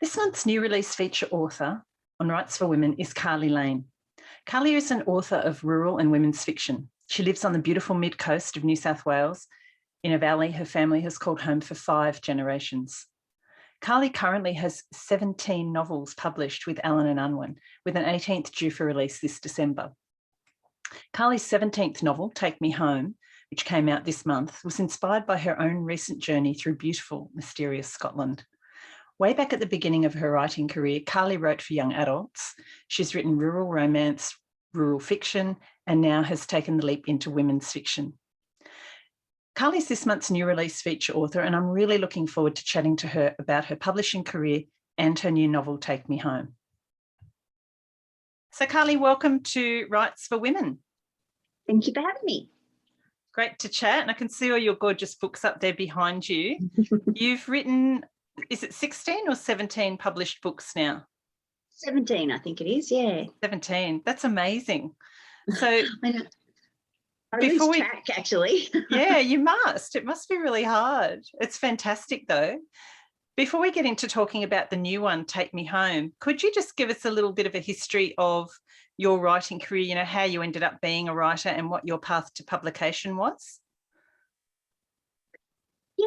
This month's new release feature author on Rights for Women is Carly Lane. Carly is an author of rural and women's fiction. She lives on the beautiful mid-coast of New South Wales in a valley her family has called home for 5 generations. Carly currently has 17 novels published with Allen Unwin, with an 18th due for release this December. Carly's 17th novel, Take Me Home, which came out this month, was inspired by her own recent journey through beautiful, mysterious Scotland. Way back at the beginning of her writing career, Carly wrote for young adults. She's written rural romance, rural fiction, and now has taken the leap into women's fiction. Carly's this month's new release feature author, and I'm really looking forward to chatting to her about her publishing career and her new novel, Take Me Home. So Carly, welcome to Rights for Women. Thank you for having me. Great to chat, and I can see all your gorgeous books up there behind you. You've written, is it 16 or 17 published books now? 17, I think it is, yeah. 17, that's amazing. So I lose track, actually. Yeah, you must. It must be really hard. It's fantastic, though. Before we get into talking about the new one, Take Me Home, could you just give us a little bit of a history of your writing career, you know, how you ended up being a writer and what your path to publication was? Yeah,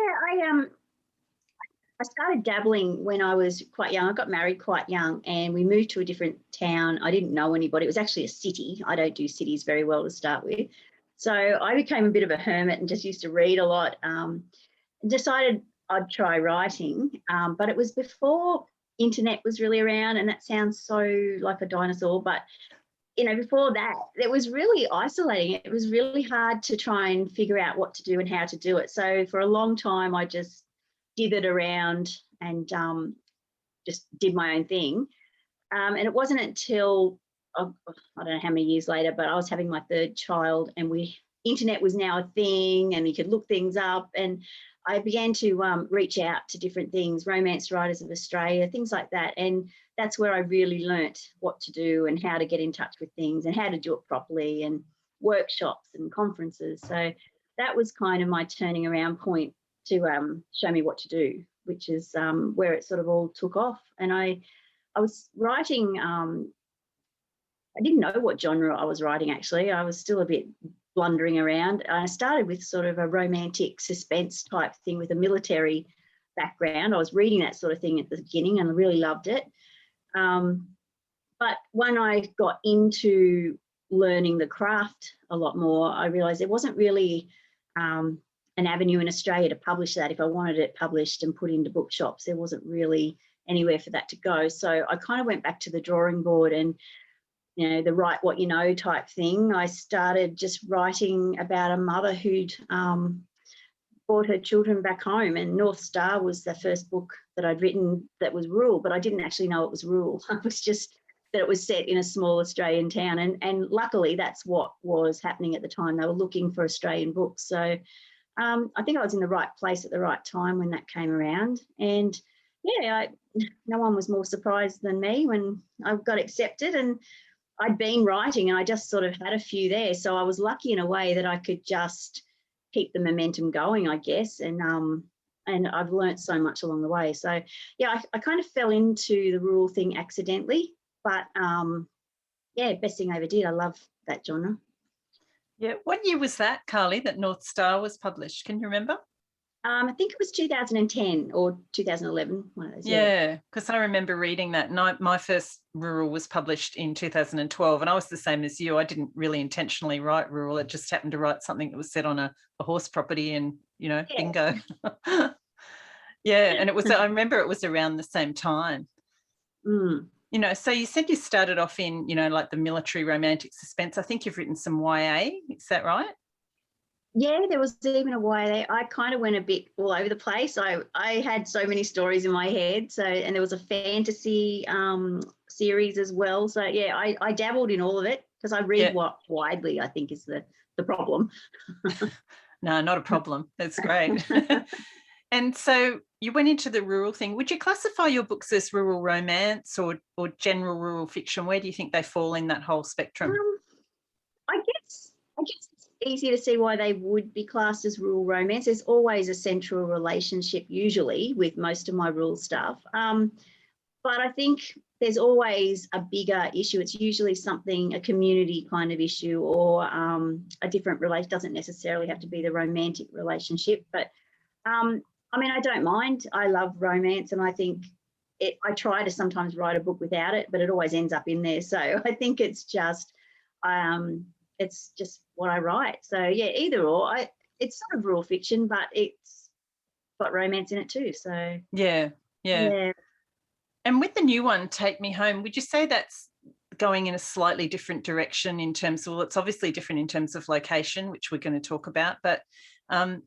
I started dabbling when I was quite young. I got married quite young and we moved to a different town. I didn't know anybody. It was actually a city. I don't do cities very well to start with. So I became a bit of a hermit and just used to read a lot. Decided I'd try writing, but it was before internet was really around, and that sounds so like a dinosaur, but you know, before that, it was really isolating. It was really hard to try and figure out what to do and how to do it. So for a long time, I just dithered around and just did my own thing. And it wasn't until, I don't know how many years later, but I was having my 3rd child and internet was now a thing and you could look things up. And I began to reach out to different things, Romance Writers of Australia, things like that. And that's where I really learnt what to do and how to get in touch with things and how to do it properly, and workshops and conferences. So that was kind of my turning around point to show me what to do, which is where it sort of all took off. And I was writing, I didn't know what genre I was writing, actually. I was still a bit blundering around. I started with sort of a romantic suspense type thing with a military background. I was reading that sort of thing at the beginning and I really loved it. But when I got into learning the craft a lot more, I realised there wasn't really an avenue in Australia to publish that. If I wanted it published and put into bookshops, there wasn't really anywhere for that to go. So I kind of went back to the drawing board and, you know, the write what you know type thing. I started just writing about a mother who'd brought her children back home, and North Star was the first book that I'd written that was rural, but I didn't actually know it was rural. It was just that it was set in a small Australian town, and luckily that's what was happening at the time. They were looking for Australian books. So I think I was in the right place at the right time when that came around. And yeah, no one was more surprised than me when I got accepted. And I'd been writing and I just sort of had a few there. So I was lucky in a way that I could just keep the momentum going, I guess. And I've learnt so much along the way. So yeah, I kind of fell into the rural thing accidentally, but yeah, best thing I ever did. I love that genre. Yeah, what year was that, Carly, that North Star was published? Can you remember? I think it was 2010 or 2011, one of those. Yeah, because I remember reading that. And my first rural was published in 2012, and I was the same as you. I didn't really intentionally write rural. It just happened to write something that was set on a horse property, and, you know, yeah. Bingo. Yeah, and it was, I remember it was around the same time. Mm. You know, so you said you started off in, you know, like the military romantic suspense. I think you've written some YA, is that right? Yeah, there was even a YA. I kind of went a bit all over the place. I had so many stories in my head. So, and there was a fantasy series as well. So yeah, I dabbled in all of it because I read widely, I think is the problem. No, not a problem. That's great. And so you went into the rural thing. Would you classify your books as rural romance or general rural fiction? Where do you think they fall in that whole spectrum? I guess it's easy to see why they would be classed as rural romance. There's always a central relationship usually with most of my rural stuff. But I think there's always a bigger issue. It's usually something, a community kind of issue, or a different relation. Doesn't necessarily have to be the romantic relationship. But I mean, I don't mind. I love romance, and I think I try to sometimes write a book without it, but it always ends up in there. So I think it's just what I write. So yeah, either or. It's sort of rural fiction, but it's got romance in it too. So yeah. And with the new one, Take Me Home, would you say that's going in a slightly different direction in terms of, well, it's obviously different in terms of location, which we're going to talk about, but,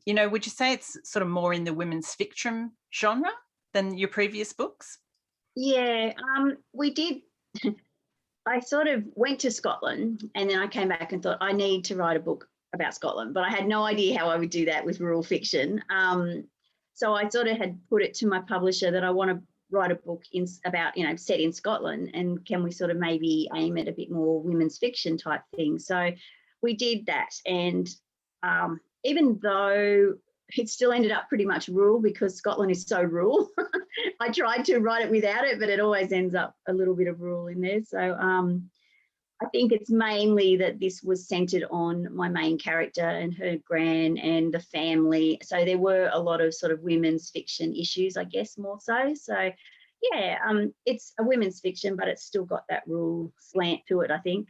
you know, would you say it's sort of more in the women's fiction genre than your previous books? Yeah, we did. I sort of went to Scotland, and then I came back and thought I need to write a book about Scotland, but I had no idea how I would do that with rural fiction. So I sort of had put it to my publisher that I want to write a book about, you know, set in Scotland, and can we sort of maybe aim at a bit more women's fiction type thing. So we did that, and even though it still ended up pretty much rural because Scotland is so rural, I tried to write it without it, but it always ends up a little bit of rural in there. So I think it's mainly that this was centered on my main character and her gran and the family. So there were a lot of sort of women's fiction issues, I guess, more so. So yeah, it's a women's fiction, but it's still got that rural slant to it, I think.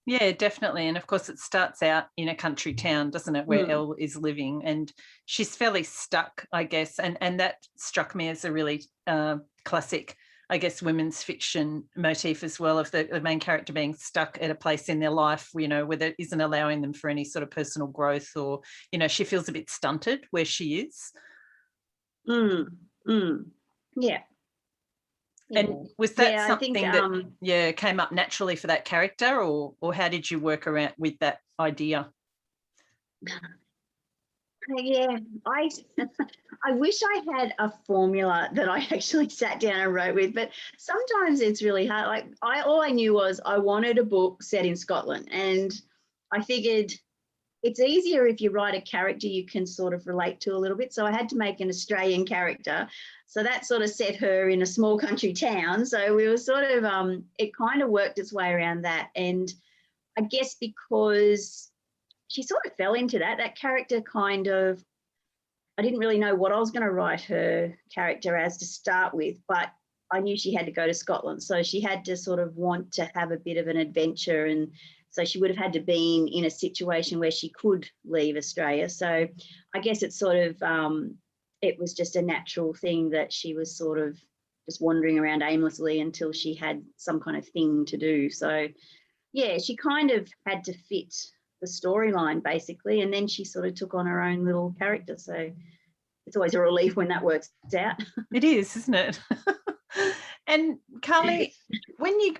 Yeah, definitely. And of course, it starts out in a country town, doesn't it, where Elle is living, and she's fairly stuck, I guess. And that struck me as a really classic, I guess, women's fiction motif as well, of the main character being stuck at a place in their life, you know, where that isn't allowing them for any sort of personal growth, or, you know, she feels a bit stunted where she is. Yeah. And was that something I think, that came up naturally for that character, or how did you work around with that idea? Yeah, I wish I had a formula that I actually sat down and wrote with, but sometimes it's really hard. Like all I knew was I wanted a book set in Scotland, and I figured it's easier if you write a character you can sort of relate to a little bit. So I had to make an Australian character. So that sort of set her in a small country town. So we were sort of, it kind of worked its way around that. And I guess because she sort of fell into that character kind of, I didn't really know what I was going to write her character as to start with, but I knew she had to go to Scotland. So she had to sort of want to have a bit of an adventure, and so she would have had to be in a situation where she could leave Australia. So I guess it's sort of, it was just a natural thing that she was sort of just wandering around aimlessly until she had some kind of thing to do. So yeah, she kind of had to fit the storyline basically, and then she sort of took on her own little character. So it's always a relief when that works out. It is, isn't it? And Carly,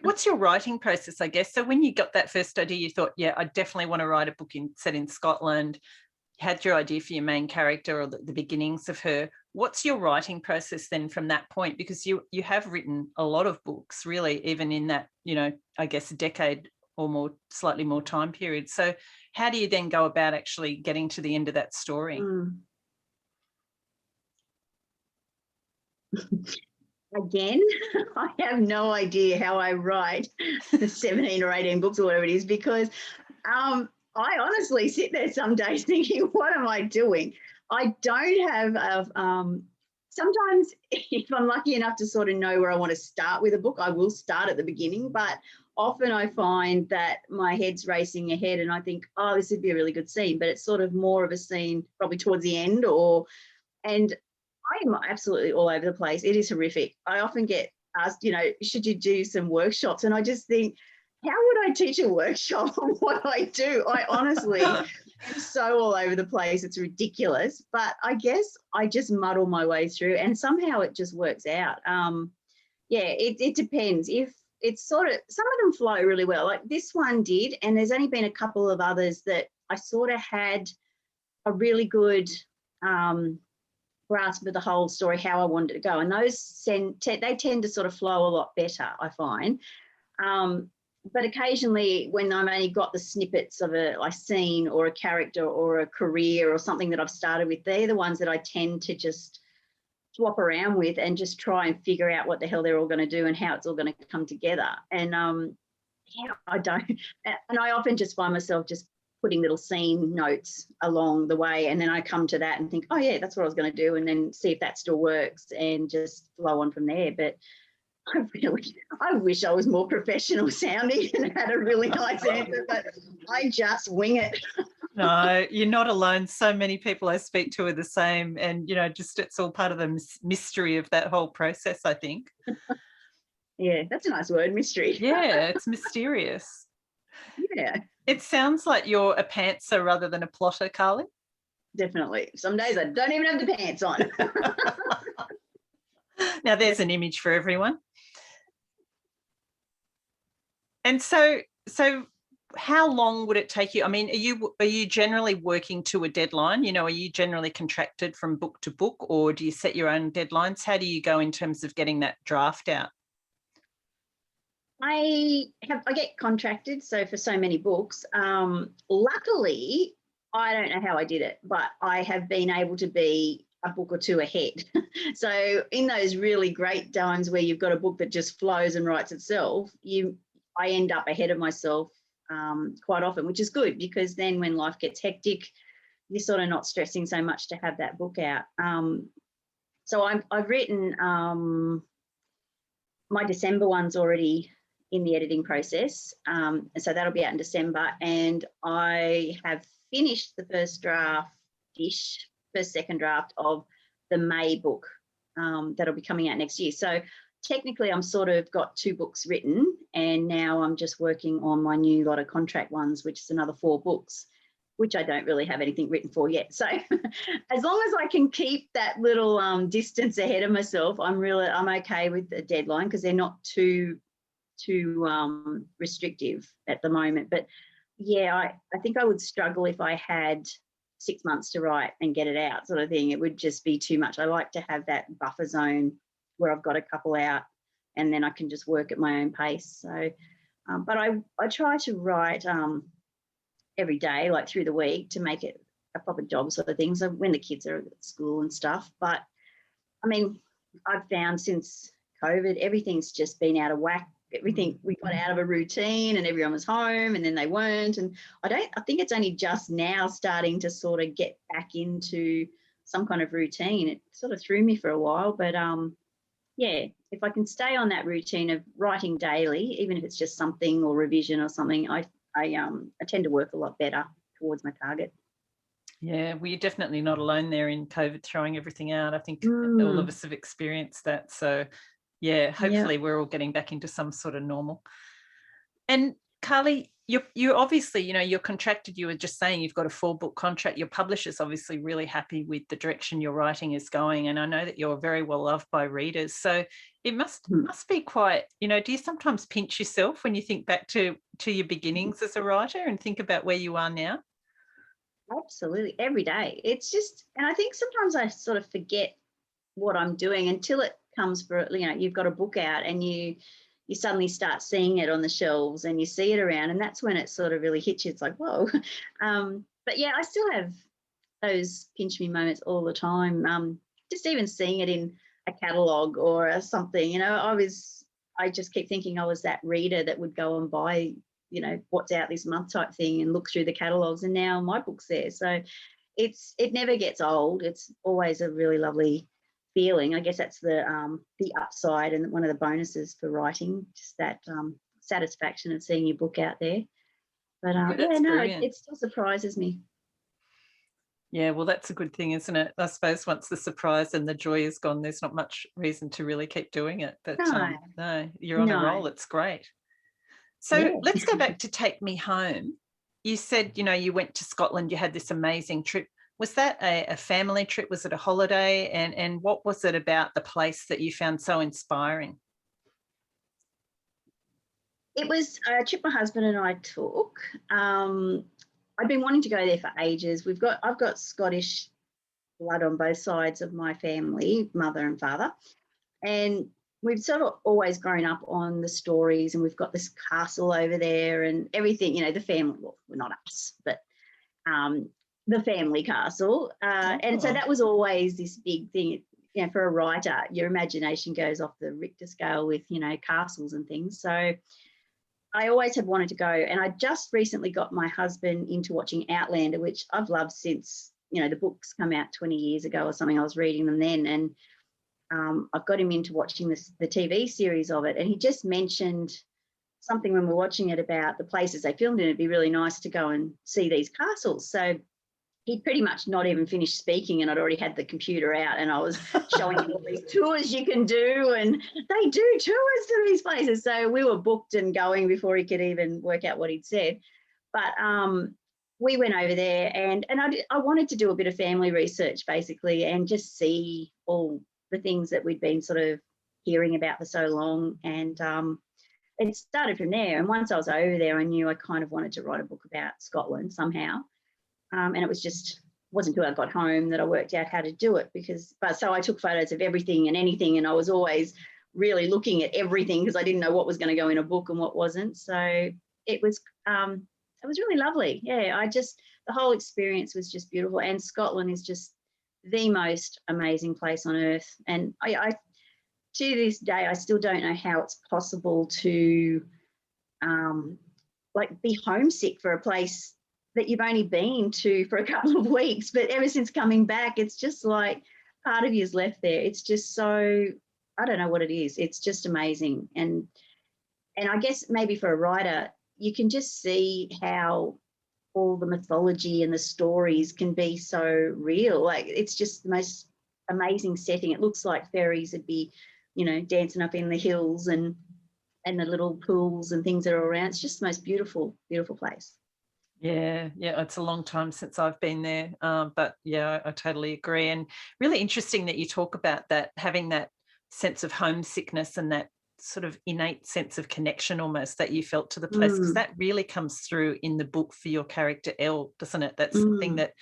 what's your writing process, I guess? So when you got that first idea, you thought, yeah, I definitely want to write a book set in Scotland. You had your idea for your main character, or the beginnings of her. What's your writing process then from that point? Because you have written a lot of books, really, even in that, you know, I guess a decade or more, slightly more time period. So how do you then go about actually getting to the end of that story? Again, I have no idea how I write 17 or 18 books or whatever it is, because I honestly sit there some days thinking, what am I doing? I don't have sometimes if I'm lucky enough to sort of know where I want to start with a book, I will start at the beginning, but often I find that my head's racing ahead and I think, oh, this would be a really good scene, but it's sort of more of a scene probably towards the end, and I am absolutely all over the place. It is horrific. I often get asked, you know, should you do some workshops? And I just think, how would I teach a workshop on what I do? I honestly am so all over the place. It's ridiculous. But I guess I just muddle my way through, and somehow it just works out. It depends. If it's sort of, some of them flow really well. Like this one did, and there's only been a couple of others that I sort of had a really good grasp of the whole story, how I wanted it to go. And those they tend to sort of flow a lot better, I find. But occasionally when I've only got the snippets of a scene or a character or a career or something that I've started with, they're the ones that I tend to just swap around with and just try and figure out what the hell they're all going to do and how it's all going to come together. And yeah, I don't, and I often just find myself just putting little scene notes along the way, and then I come to that and think, oh yeah, that's what I was going to do, and then see if that still works and just flow on from there. But I wish I was more professional sounding and had a really nice answer, but I just wing it. No, you're not alone. So many people I speak to are the same, and just it's all part of the mystery of that whole process, I think. Yeah, that's a nice word, mystery. Yeah, it's mysterious. Yeah. It sounds like you're a pantser rather than a plotter, Carly. Definitely. Some days I don't even have the pants on. Now there's an image for everyone. And so how long would it take you? I mean, are you generally working to a deadline? Are you generally contracted from book to book, or do you set your own deadlines? How do you go in terms of getting that draft out? I get contracted, so for so many books. Luckily, I don't know how I did it, but I have been able to be a book or two ahead. So in those really great times where you've got a book that just flows and writes itself, I end up ahead of myself quite often, which is good, because then when life gets hectic, you're sort of not stressing so much to have that book out. So I've written my December one's already in the editing process, and so that'll be out in December. And I have finished the first second draft of the May book that'll be coming out next year. So technically I'm sort of got 2 books written, and now I'm just working on my new lot of contract ones, which is another 4 books, which I don't really have anything written for yet. So as long as I can keep that little distance ahead of myself, I'm okay with the deadline, because they're not too restrictive at the moment. But yeah, I think I would struggle if I had 6 months to write and get it out, sort of thing. It would just be too much. I like to have that buffer zone where I've got a couple out, and then I can just work at my own pace. So, but I try to write every day, like through the week, to make it a proper job, sort of thing. So when the kids are at school and stuff. But I mean, I've found since COVID, everything's just been out of whack. Everything, we got out of a routine, and everyone was home, and then they weren't. And I think it's only just now starting to sort of get back into some kind of routine. It sort of threw me for a while, but yeah, if I can stay on that routine of writing daily, even if it's just something or revision or something, I tend to work a lot better towards my target. Yeah, well, you're definitely not alone there in COVID throwing everything out. I think all of us have experienced that. So yeah, hopefully we're all getting back into some sort of normal. And Carly, you obviously, you're contracted. You were just saying you've got a 4-book contract. Your publisher's obviously really happy with the direction your writing is going, and I know that you're very well loved by readers. So it must be quite, do you sometimes pinch yourself when you think back to your beginnings as a writer and think about where you are now? Absolutely, every day. It's just, and I think sometimes I sort of forget what I'm doing until it comes for, you've got a book out, and you suddenly start seeing it on the shelves, and you see it around, and that's when it sort of really hits you. It's like, whoa. But yeah, I still have those pinch me moments all the time. Just even seeing it in a catalogue or something, I just keep thinking I was that reader that would go and buy, what's out this month type thing, and look through the catalogues, and now my book's there. So it never gets old. It's always a really lovely feeling. I guess that's the upside and one of the bonuses for writing, just that satisfaction of seeing your book out there. But it still surprises me. Yeah, well, that's a good thing, isn't it? I suppose once the surprise and the joy is gone, there's not much reason to really keep doing it. But no, you're on a roll. It's great. So let's go back to Take Me Home. You said, you went to Scotland, you had this amazing trip. Was that a family trip? Was it a holiday? And what was it about the place that you found so inspiring? It was a trip my husband and I took. I've been wanting to go there for ages. I've got Scottish blood on both sides of my family, mother and father. And we've sort of always grown up on the stories, and we've got this castle over there and everything, the family, well, not us, but the family castle. And so that was always this big thing. for a writer, your imagination goes off the Richter scale with, castles and things. So I always had wanted to go, and I just recently got my husband into watching Outlander, which I've loved since, the books come out 20 years ago or something. I was reading them then, and I've got him into watching the TV series of it, and he just mentioned something when we're watching it about the places they filmed in. It'd be really nice to go and see these castles. So he'd pretty much not even finished speaking, and I'd already had the computer out, and I was showing him all these tours you can do, and they do tours to these places. So we were booked and going before he could even work out what he'd said. But we went over there, and I wanted to do a bit of family research basically, and just see all the things that we'd been sort of hearing about for so long. And it started from there. And once I was over there, I knew I kind of wanted to write a book about Scotland somehow. And it wasn't until I got home that I worked out how to do it, so I took photos of everything and anything, and I was always really looking at everything because I didn't know what was going to go in a book and what wasn't. So it was really lovely. Yeah, the whole experience was just beautiful, and Scotland is just the most amazing place on earth. And I to this day, I still don't know how it's possible to be homesick for a place that you've only been to for a couple of weeks, but ever since coming back, it's just like part of you's left there. It's just so, I don't know what it is. It's just amazing. And I guess maybe for a writer, you can just see how all the mythology and the stories can be so real. Like, it's just the most amazing setting. It looks like fairies would be, dancing up in the hills and the little pools and things that are around. It's just the most beautiful, beautiful place. Yeah, it's a long time since I've been there, but yeah, I totally agree. And really interesting that you talk about that, having that sense of homesickness and that sort of innate sense of connection almost that you felt to the place, because that really comes through in the book for your character Elle, doesn't it? That's something that,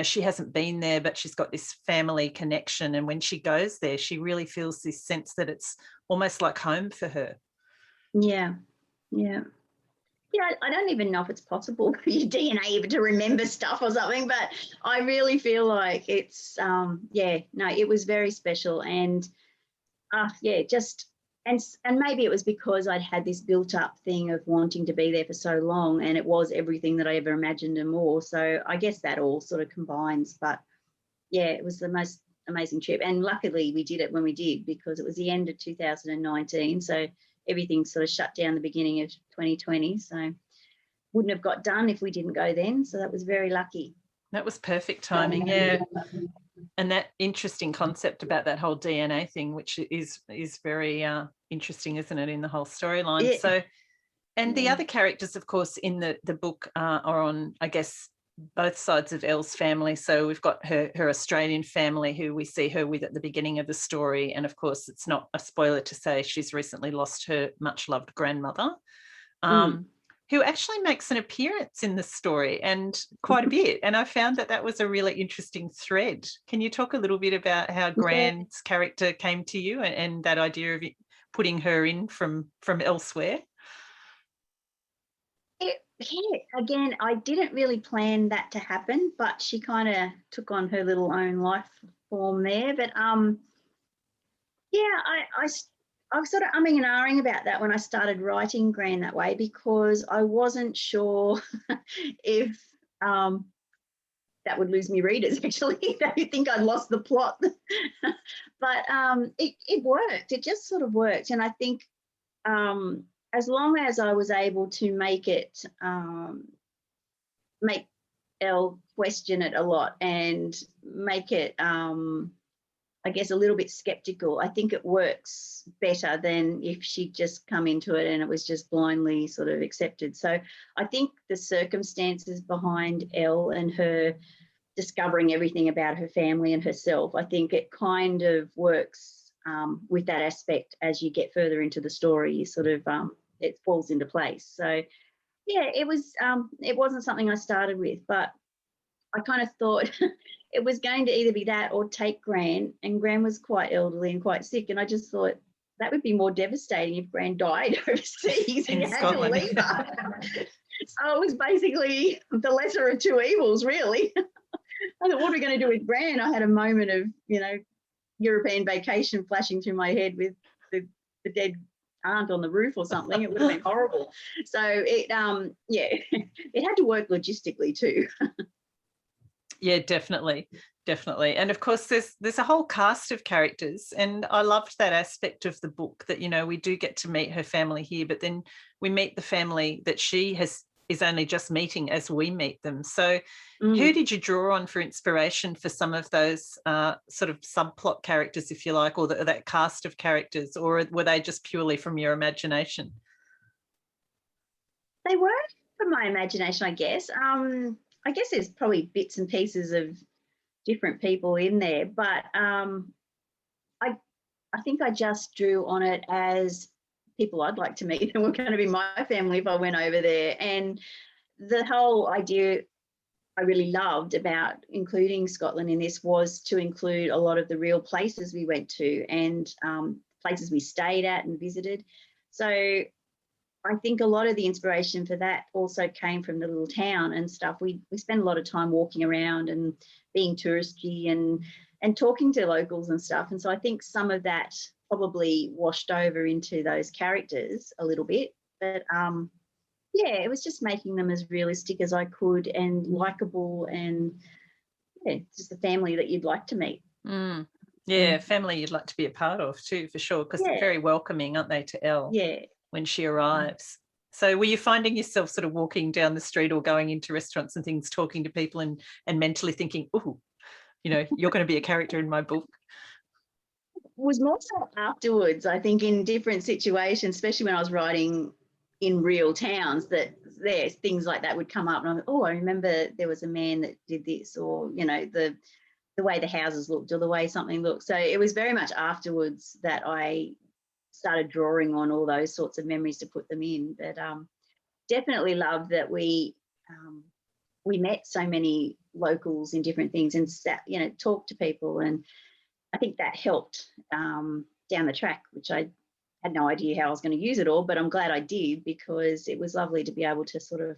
she hasn't been there, but she's got this family connection, and when she goes there, she really feels this sense that it's almost like home for her. Yeah. I don't even know if it's possible for your DNA even to remember stuff or something, but I really feel like it's, it was very special. And and maybe it was because I'd had this built up thing of wanting to be there for so long, and it was everything that I ever imagined and more. So I guess that all sort of combines. But yeah, it was the most amazing trip. And luckily we did it when we did, because it was the end of 2019. So everything sort of shut down the beginning of 2020. So wouldn't have got done if we didn't go then. So that was very lucky. That was perfect timing, yeah. And that interesting concept about that whole DNA thing, which is very interesting, isn't it, in the whole storyline? Yeah. So, and the other characters, of course, in the book are on, I guess, both sides of Elle's family. So we've got her Australian family, who we see her with at the beginning of the story. And of course, it's not a spoiler to say she's recently lost her much loved grandmother, who actually makes an appearance in the story, and quite a bit. And I found that was a really interesting thread. Can you talk a little bit about how Gran's character came to you, and that idea of putting her in from elsewhere? Again, I didn't really plan that to happen, but she kind of took on her little own life form there. But I was sort of umming and ahhing about that when I started writing Gran that way, because I wasn't sure if that would lose me readers, actually. They would think I'd lost the plot. But it worked. It just sort of worked. And I think as long as I was able to make Elle question it a lot and make it, I guess, a little bit skeptical, I think it works better than if she'd just come into it and it was just blindly sort of accepted. So I think the circumstances behind Elle and her discovering everything about her family and herself, I think it kind of works with that aspect. As you get further into the story, you sort of it falls into place. So yeah, it wasn't something I started with, but I kind of thought it was going to either be that or take Gran, and Gran was quite elderly and quite sick, and I just thought that would be more devastating if Gran died overseas and you had to leave her. So it was basically the lesser of two evils, really. I thought, what are we going to do with Gran? I had a moment of, European vacation flashing through my head with the dead aunt on the roof or something. It would have been horrible. So it, it had to work logistically too. Yeah, definitely. And of course, there's a whole cast of characters, and I loved that aspect of the book that, you know, we do get to meet her family here, but then we meet the family that she is only just meeting as we meet them. So who did you draw on for inspiration for some of those sort of subplot characters, if you like, or that cast of characters, or were they just purely from your imagination? They were from my imagination, I guess. I guess there's probably bits and pieces of different people in there, but I think I just drew on it as people I'd like to meet and were going to be my family if I went over there. And the whole idea I really loved about including Scotland in this was to include a lot of the real places we went to and places we stayed at and visited. So I think a lot of the inspiration for that also came from the little town and stuff. We spent a lot of time walking around and being touristy and talking to locals and stuff. And so I think some of that probably washed over into those characters a little bit. But yeah, it was just making them as realistic as I could and likable, and yeah, just a family that you'd like to meet. Yeah, family you'd like to be a part of too, for sure, because they're very welcoming, aren't they, to Elle when she arrives. So were you finding yourself sort of walking down the street or going into restaurants and things, talking to people and mentally thinking, oh, you know, you're going to be a character in my book? It was more so afterwards, I think, in different situations, especially when I was writing in real towns, that there's things like that would come up and I'm like, oh, I remember there was a man that did this, or, you know, the way the houses looked or the way something looked. So it was very much afterwards that I started drawing on all those sorts of memories to put them in. But definitely loved that we met so many locals in different things and sat, you know, talked to people, and I think that helped down the track, which I had no idea how I was going to use it all, but I'm glad I did, because it was lovely to be able to sort of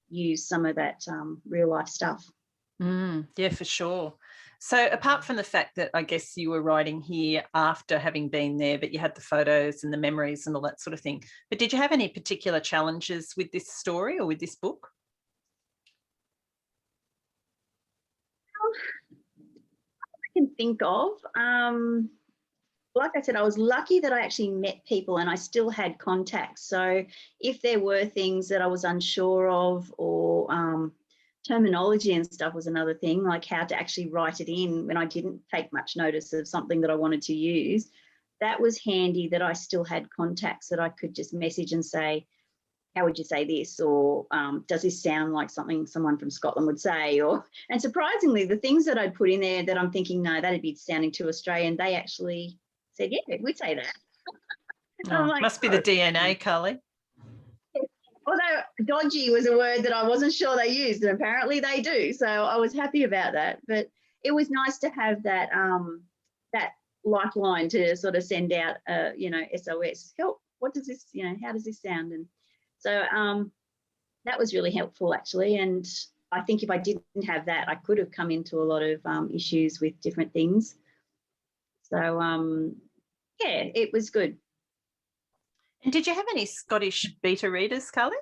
use some of that real life stuff. Yeah, for sure. So apart from the fact that I guess you were writing here after having been there, but you had the photos and the memories and all that sort of thing, but did you have any particular challenges with this story or with this book? I can think of. Like I said, I was lucky that I actually met people and I still had contacts. So if there were things that I was unsure of, or terminology and stuff was another thing, like how to actually write it in when I didn't take much notice of something that I wanted to use, that was handy that I still had contacts that I could just message and say, how would you say this? Or does this sound like something someone from Scotland would say? And surprisingly, the things that I'd put in there that I'm thinking, no, that'd be sounding too Australian, they actually said, yeah, we'd say that. Like, must be the DNA, Carly. Although dodgy was a word that I wasn't sure they used, and apparently they do. So I was happy about that. But it was nice to have that that lifeline to sort of send out, you know, SOS, help, what does this, you know, how does this sound? And so that was really helpful, actually. And I think if I didn't have that, I could have come into a lot of issues with different things. So, yeah, it was good. And did you have any Scottish beta readers, Carly?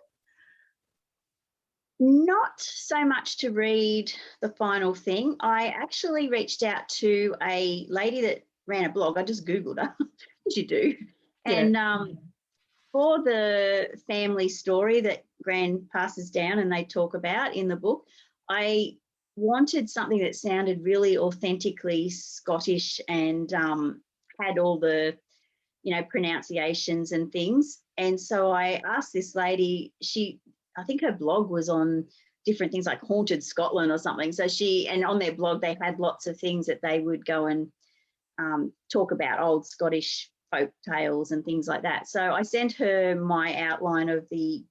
Not so much to read the final thing. I actually reached out to a lady that ran a blog. I just Googled her, as you do. Yeah. And for the family story that Gran passes down and they talk about in the book, I wanted something that sounded really authentically Scottish and had all the, you know, pronunciations and things. And so I asked this lady, I think her blog was on different things like Haunted Scotland or something. So and on their blog, they had lots of things that they would go and talk about, old Scottish folk tales and things like that. So I sent her my outline of the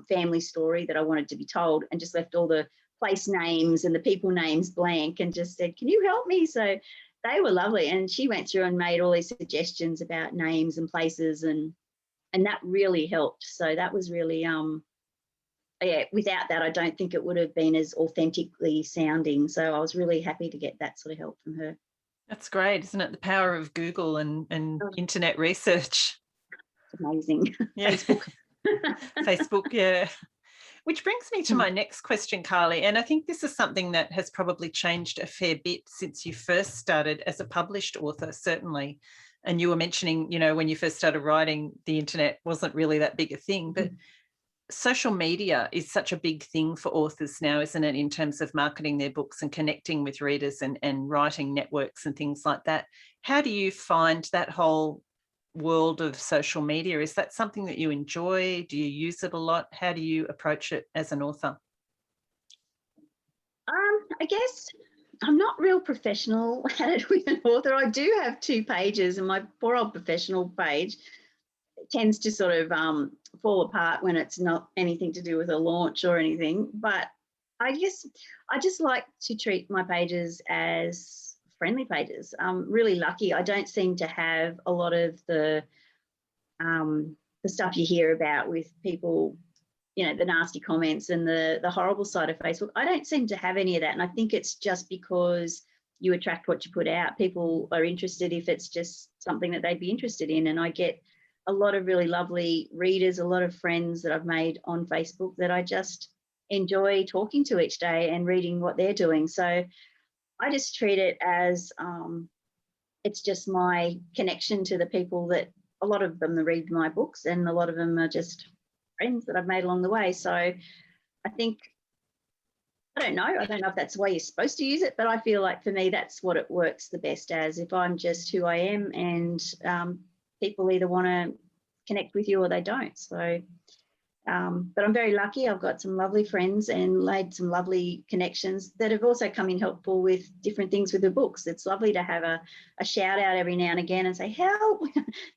family story that I wanted to be told, and just left all the place names and the people names blank and just said, can you help me? So they were lovely. And she went through and made all these suggestions about names and places, and that really helped. So that was really, yeah, without that, I don't think it would have been as authentically sounding. So I was really happy to get that sort of help from her. That's great, isn't it? The power of Google and Oh, internet research. it's amazing. Yeah. Facebook. Facebook, yeah. Which brings me to my next question, Carly. And I think this is something that has probably changed a fair bit since you first started as a published author, certainly. And you were mentioning, when you first started writing, the internet wasn't really that big a thing. But social media is such a big thing for authors now, isn't it, in terms of marketing their books and connecting with readers and writing networks and things like that. How do you find that whole world of social media? Is that something that you enjoy? Do you use it a lot? How do you approach it as an author? I guess I'm not real professional at it with an author. I do have 2 pages, and my poor old professional page tends to sort of fall apart when it's not anything to do with a launch or anything. But I guess I just like to treat my pages as friendly pages. I'm really lucky. I don't seem to have a lot of the stuff you hear about with people, the nasty comments and the horrible side of Facebook. I don't seem to have any of that. And I think it's just because you attract what you put out. People are interested if it's just something that they'd be interested in. And I get a lot of really lovely readers, a lot of friends that I've made on Facebook that I just enjoy talking to each day and reading what they're doing. So I just treat it as it's just my connection to the people that a lot of them read my books, and a lot of them are just friends that I've made along the way. So I think, I don't know if that's the way you're supposed to use it, but I feel like for me, that's what it works the best as. If I'm just who I am, and people either want to connect with you or they don't. So, but I'm very lucky. I've got some lovely friends and laid some lovely connections that have also come in helpful with different things with the books. It's lovely to have a shout out every now and again and say, help,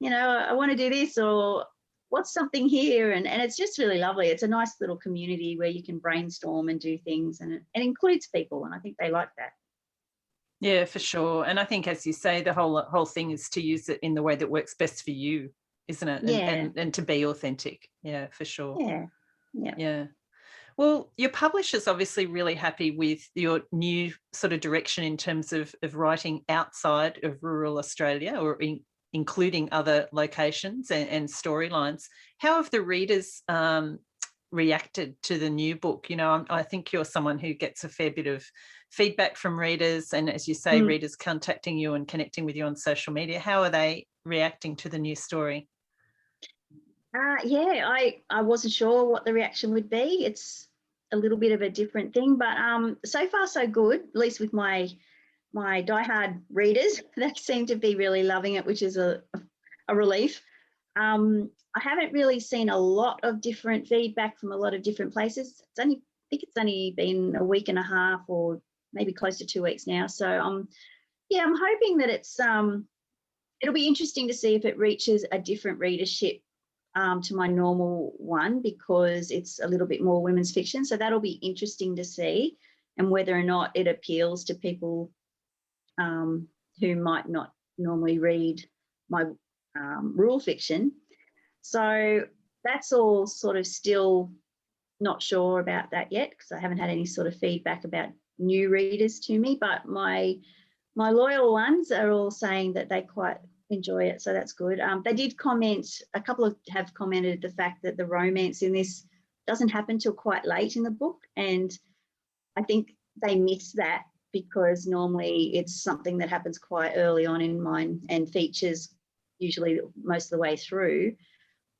I want to do this, or what's something here? And it's just really lovely. It's a nice little community where you can brainstorm and do things, and it includes people. And I think they like that. Yeah, for sure. And I think, as you say, the whole thing is to use it in the way that works best for you, isn't it? Yeah. And to be authentic. Yeah, for sure. Yeah. Yeah. Yeah. Well, your publisher's obviously really happy with your new sort of direction in terms of writing outside of rural Australia, or including other locations and storylines. How have the readers reacted to the new book? I think you're someone who gets a fair bit of feedback from readers, and as you say, readers contacting you and connecting with you on social media. How are they reacting to the new story? Yeah, I wasn't sure what the reaction would be. It's a little bit of a different thing, but so far so good, at least with my diehard readers. They seem to be really loving it, which is a relief. I haven't really seen a lot of different feedback from a lot of different places. I think it's only been a week and a half, or maybe close to 2 weeks now. So I'm hoping that it'll be interesting to see if it reaches a different readership to my normal one, because it's a little bit more women's fiction. So that'll be interesting to see, and whether or not it appeals to people who might not normally read my rural fiction. So that's all sort of still not sure about that yet, because I haven't had any sort of feedback about new readers to me. But my loyal ones are all saying that they quite enjoy it, so that's good. They did comment, a couple have commented the fact that the romance in this doesn't happen till quite late in the book, and I think they miss that, because normally it's something that happens quite early on in mine and features usually most of the way through.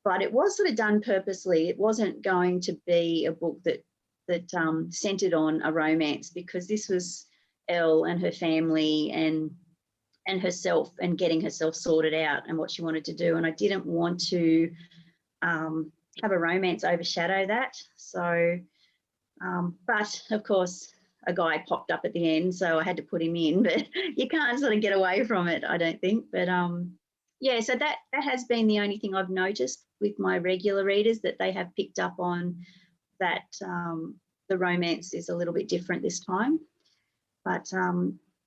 But it was sort of done purposely. It wasn't going to be a book that centered on a romance, because this was Elle and her family and herself, and getting herself sorted out and what she wanted to do. And I didn't want to have a romance overshadow that. So, but of course, a guy popped up at the end, so I had to put him in, but you can't sort of get away from it, I don't think. But yeah, so that has been the only thing I've noticed with my regular readers, that they have picked up on that the romance is a little bit different this time. But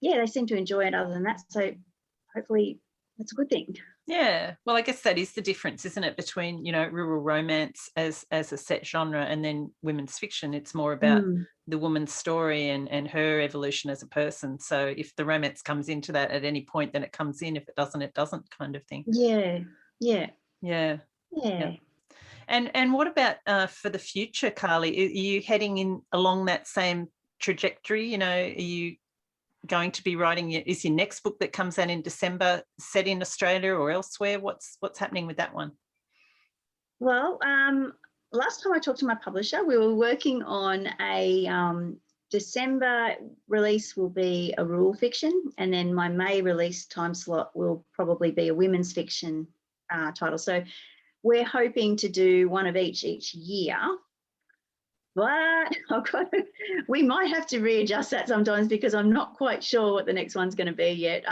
yeah, they seem to enjoy it other than that. So hopefully that's a good thing. Yeah. Well, I guess that is the difference, isn't it, between, rural romance as a set genre and then women's fiction. It's more about Mm. the woman's story and her evolution as a person. So if the romance comes into that at any point, then it comes in. If it doesn't kind of thing. Yeah, yeah, Yeah. Yeah. yeah. And what about for the future, Carly? Are you heading in along that same trajectory? Are you going to be writing? Is your next book that comes out in December set in Australia or elsewhere? What's happening with that one? Well, last time I talked to my publisher, we were working on a December release will be a rural fiction, and then my May release time slot will probably be a women's fiction title. So we're hoping to do one of each year. But we might have to readjust that sometimes because I'm not quite sure what the next one's going to be yet,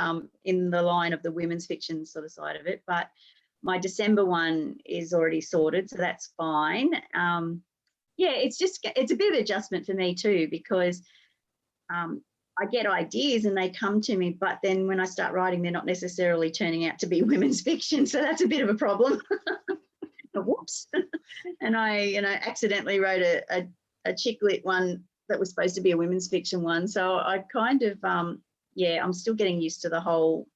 in the line of the women's fiction sort of side of it. But my December one is already sorted, so that's fine. Yeah, it's a bit of adjustment for me too, because I get ideas and they come to me, but then when I start writing, they're not necessarily turning out to be women's fiction. So that's a bit of a problem. Whoops. And I accidentally wrote a chick lit one that was supposed to be a women's fiction one. So I kind of, I'm still getting used to the whole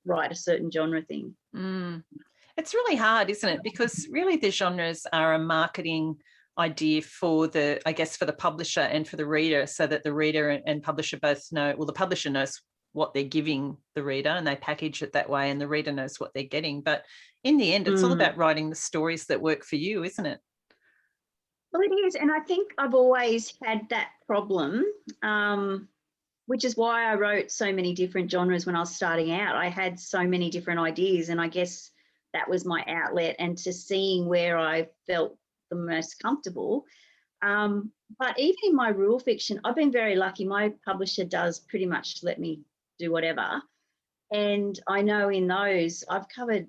write a certain genre thing. It's really hard, isn't it? Because really the genres are a marketing idea for the publisher and for the reader, so that the reader and publisher both know, well, the publisher knows what they're giving the reader and they package it that way, and the reader knows what they're getting. But in the end, it's all about writing the stories that work for you, isn't it? Well, it is. And I think I've always had that problem, which is why I wrote so many different genres when I was starting out. I had so many different ideas, and I guess that was my outlet and to seeing where I felt the most comfortable. But even in my rural fiction, I've been very lucky. My publisher does pretty much let me do whatever. And I know in those, I've covered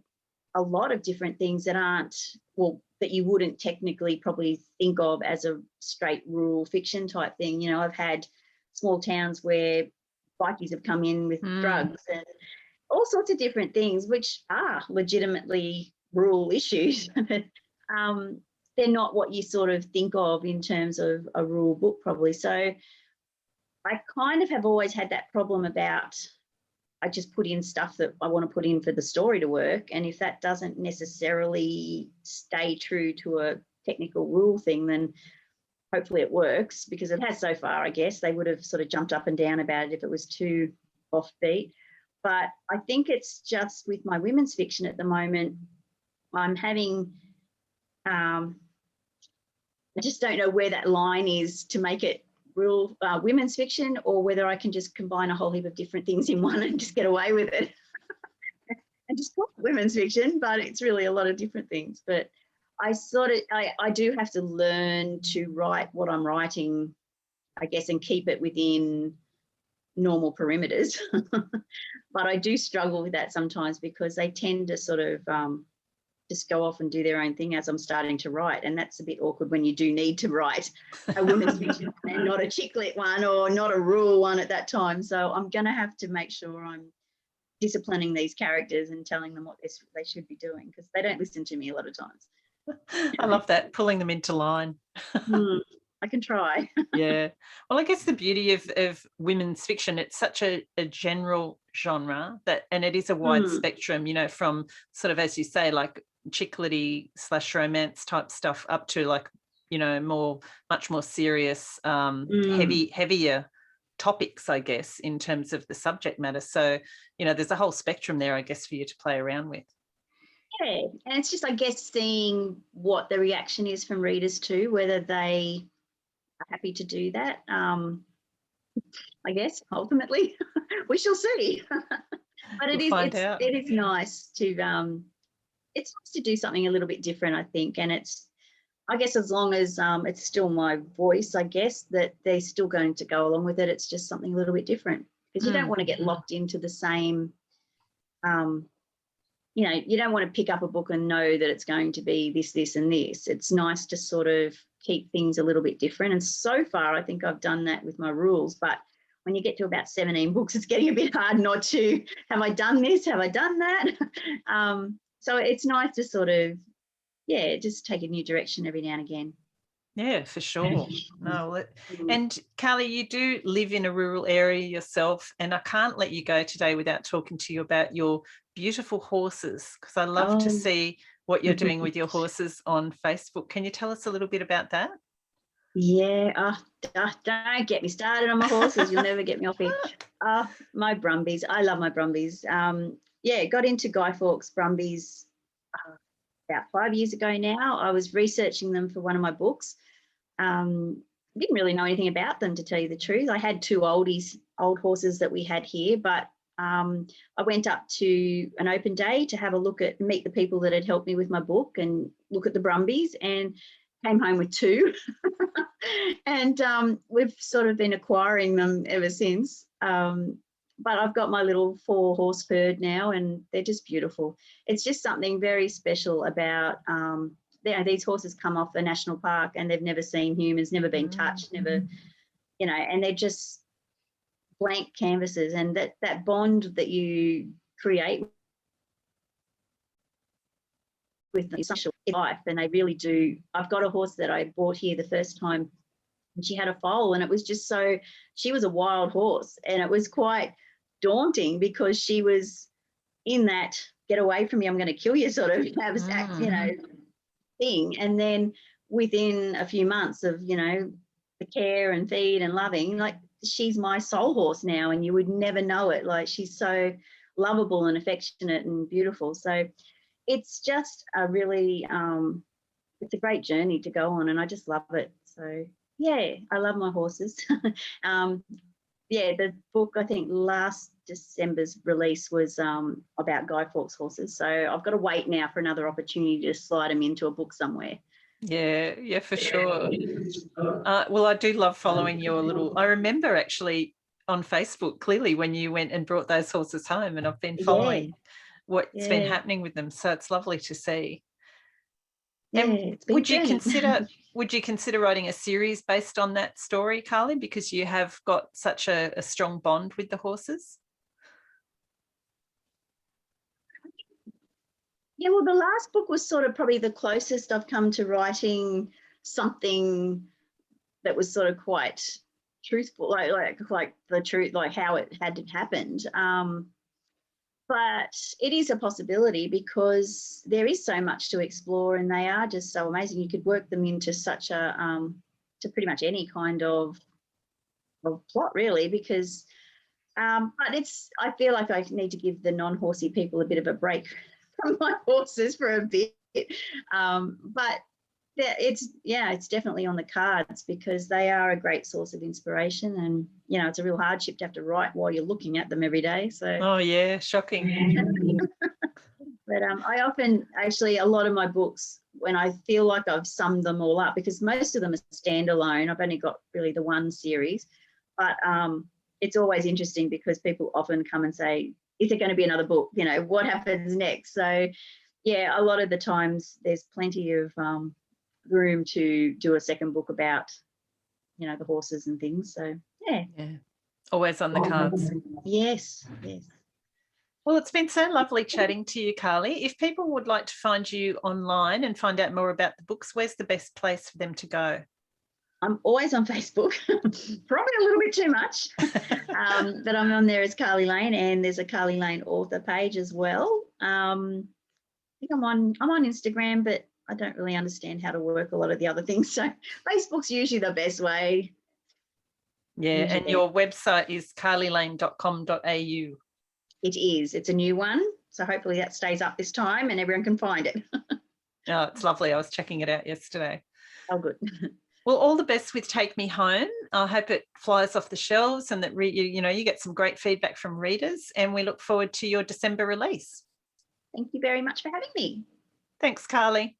a lot of different things that aren't, well, that you wouldn't technically probably think of as a straight rural fiction type thing. I've had small towns where bikies have come in with drugs and all sorts of different things, which are legitimately rural issues. They're not what you sort of think of in terms of a rural book probably. So I kind of have always had that problem about, I just put in stuff that I want to put in for the story to work. And if that doesn't necessarily stay true to a technical rule thing, then hopefully it works, because it has so far, I guess. They would have sort of jumped up and down about it if it was too offbeat. But I think it's just with my women's fiction at the moment, I'm having, I just don't know where that line is to make it real women's fiction, or whether I can just combine a whole heap of different things in one and just get away with it and just call it women's fiction, but it's really a lot of different things. But I do have to learn to write what I'm writing, I guess, and keep it within normal perimeters. But I do struggle with that sometimes, because they tend to sort of just go off and do their own thing as I'm starting to write. And that's a bit awkward when you do need to write a women's fiction and not a chick lit one, or not a rural one at that time. So I'm going to have to make sure I'm disciplining these characters and telling them what they should be doing, because they don't listen to me a lot of times. I love that, pulling them into line. I can try. Yeah. Well, I guess the beauty of women's fiction, it's such a general genre and it is a wide spectrum, from sort of, as you say, like chick-litty / romance type stuff up to like, much more serious, heavier topics, I guess, in terms of the subject matter. So, there's a whole spectrum there, I guess, for you to play around with. Yeah, and it's just, I guess, seeing what the reaction is from readers too, whether they are happy to do that. I guess ultimately we shall see. But it is nice to it's nice to do something a little bit different, I think. And it's, I guess, as long as it's still my voice, I guess, that they're still going to go along with it. It's just something a little bit different, because you don't want to get locked into the same you don't want to pick up a book and know that it's going to be this, this, and this. It's nice to sort of keep things a little bit different. And so far, I think I've done that with my rules, but when you get to about 17 books, it's getting a bit hard not to, have I done this? Have I done that? So it's nice to sort of, just take a new direction every now and again. Yeah, for sure. And Carly, you do live in a rural area yourself, and I can't let you go today without talking to you about your beautiful horses, because I love to see what you're doing with your horses on Facebook. Can you tell us a little bit about that? Yeah, don't get me started on my horses. You'll never get me off it. My Brumbies. I love my Brumbies. Got into Guy Fawkes Brumbies about 5 years ago now. I was researching them for one of my books. Didn't really know anything about them, to tell you the truth. I had two old horses that we had here, but I went up to an open day to have a look at, meet the people that had helped me with my book and look at the Brumbies, and came home with two. And we've sort of been acquiring them ever since. But I've got my little 4-horse herd now, and they're just beautiful. It's just something very special about these horses come off a national park and they've never seen humans, never been touched, never, and they're just blank canvases, and that bond that you create with them is special in life, and they really do. I've got a horse that I bought here the first time, and she had a foal, and it was just she was a wild horse, and it was quite daunting because she was in that get away from me, I'm going to kill you sort of thing. And then within a few months of, the care and feed and loving, like, she's my soul horse now, and you would never know it. Like, she's so lovable and affectionate and beautiful. So it's just a really, it's a great journey to go on, and I just love it. So yeah, I love my horses. The book, I think last December's release was about Guy Fawkes horses. So I've got to wait now for another opportunity to slide them into a book somewhere. Yeah, for sure. Well, I do love following your I remember actually on Facebook clearly when you went and brought those horses home, and I've been following what's been happening with them. So it's lovely to see. And would you consider writing a series based on that story, Carly, because you have got such a strong bond with the horses? Yeah, well, the last book was sort of probably the closest I've come to writing something that was sort of quite truthful, like the truth, like how it had happened. But it is a possibility because there is so much to explore, and they are just so amazing. You could work them into such to pretty much any kind of plot, really, because but I feel like I need to give the non-horsey people a bit of a break from my horses for a bit. But it's definitely on the cards because they are a great source of inspiration, and it's a real hardship to have to write while you're looking at them every day. So shocking. But I often, actually, a lot of my books, when I feel like I've summed them all up, because most of them are standalone, I've only got really the one series, but it's always interesting because people often come and say, is there going to be another book? What happens next? So yeah, a lot of the times there's plenty of room to do a second book about, the horses and things. So yeah. Always on the cards. Yes. Well, it's been so lovely chatting to you, Carly. If people would like to find you online and find out more about the books, where's the best place for them to go? I'm always on Facebook, probably a little bit too much, but I'm on there as Carly Lane, and there's a Carly Lane author page as well. I think I'm on Instagram, but I don't really understand how to work a lot of the other things. So Facebook's usually the best way. Yeah, and your website is carlylane.com.au. It is. It's a new one. So hopefully that stays up this time and everyone can find it. Oh, it's lovely. I was checking it out yesterday. Oh, good. Well, all the best with Take Me Home. I hope it flies off the shelves and that you get some great feedback from readers, and we look forward to your December release. Thank you very much for having me. Thanks, Carly.